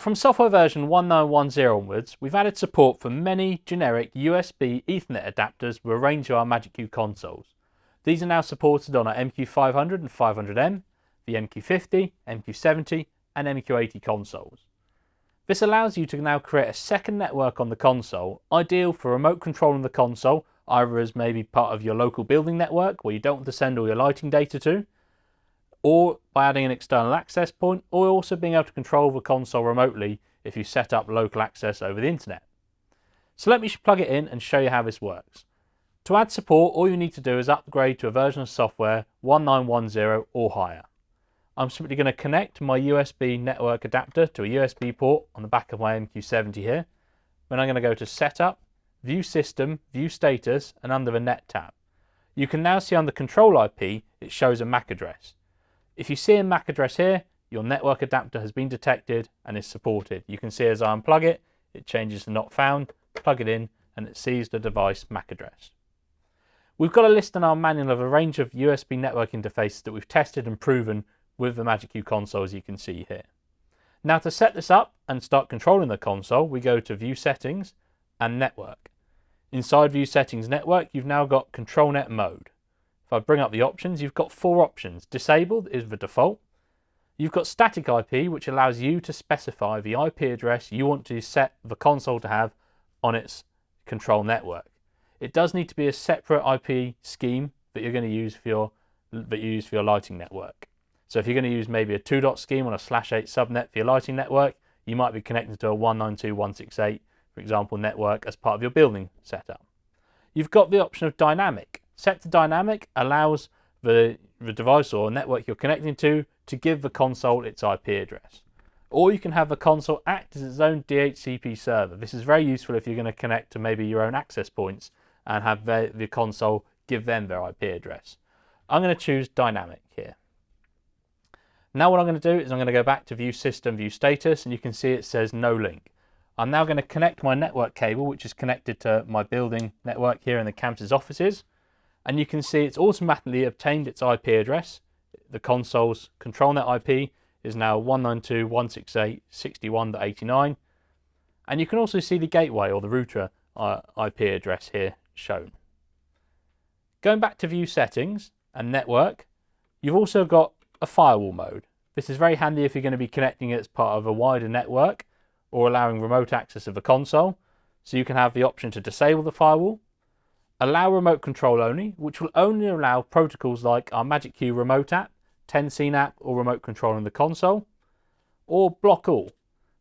From software version 1910 onwards, we've added support for many generic USB Ethernet adapters with a range of our MagicQ consoles. These are now supported on our MQ500 and 500M, the MQ50, MQ70 and MQ80 consoles. This allows you to now create a second network on the console, ideal for remote controlling the console, either as maybe part of your local building network where you don't want to send all your lighting data to, or by adding an external access point, or also being able to control the console remotely if you set up local access over the internet. So let me plug it in and show you how this works. To add support, all you need to do is upgrade to a version of software 1910 or higher. I'm simply going to connect my USB network adapter to a USB port on the back of my MQ70 here. Then I'm going to go to Setup, View System, View Status, and under the Net tab. You can now see on the control IP, it shows a MAC address. If you see a MAC address here, your network adapter has been detected and is supported. You can see as I unplug it, it changes to not found, plug it in, and it sees the device MAC address. We've got a list in our manual of a range of USB network interfaces that we've tested and proven with the MagicQ console, as you can see here. Now to set this up and start controlling the console, we go to View Settings and Network. Inside View Settings Network, you've now got ControlNet mode. If I bring up the options, you've got 4 options. Disabled is the default. You've got Static IP, which allows you to specify the IP address you want to set the console to have on its control network. It does need to be a separate IP scheme that you're going to use for your lighting network. So if you're going to use maybe a 2.0 scheme on a /8 subnet for your lighting network, you might be connecting to a 192.168, for example, network as part of your building setup. You've got the option of Dynamic. Set to Dynamic allows the device or network you're connecting to give the console its IP address. Or you can have the console act as its own DHCP server. This is very useful if you're going to connect to maybe your own access points and have the console give them their IP address. I'm going to choose Dynamic here. Now what I'm going to do is I'm going to go back to View System, View Status, and you can see it says no link. I'm now going to connect my network cable, which is connected to my building network here in the campus's offices. And you can see it's automatically obtained its IP address. The console's ControlNet IP is now 192.168.61.89. And you can also see the gateway or the router IP address here shown. Going back to View Settings and Network, you've also got a firewall mode. This is very handy if you're going to be connecting it as part of a wider network or allowing remote access of the console. So you can have the option to disable the firewall, allow remote control only, which will only allow protocols like our MagicQ remote app, 10scene app, or remote controlling the console, or block all.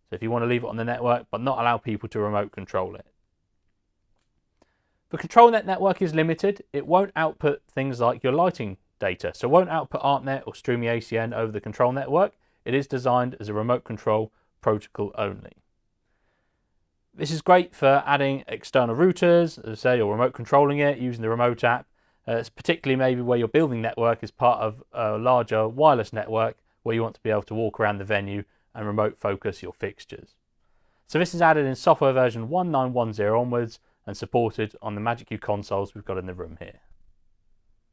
So if you want to leave it on the network but not allow people to remote control it. The ControlNet network is limited. It won't output things like your lighting data, so it won't output ArtNet or Streamy ACN over the control network. It is designed as a remote control protocol only. This is great for adding external routers, as I say, or remote controlling it using the remote app. It's particularly maybe where your building network is part of a larger wireless network where you want to be able to walk around the venue and remote focus your fixtures. So this is added in software version 1910 onwards and supported on the MagicQ consoles we've got in the room here.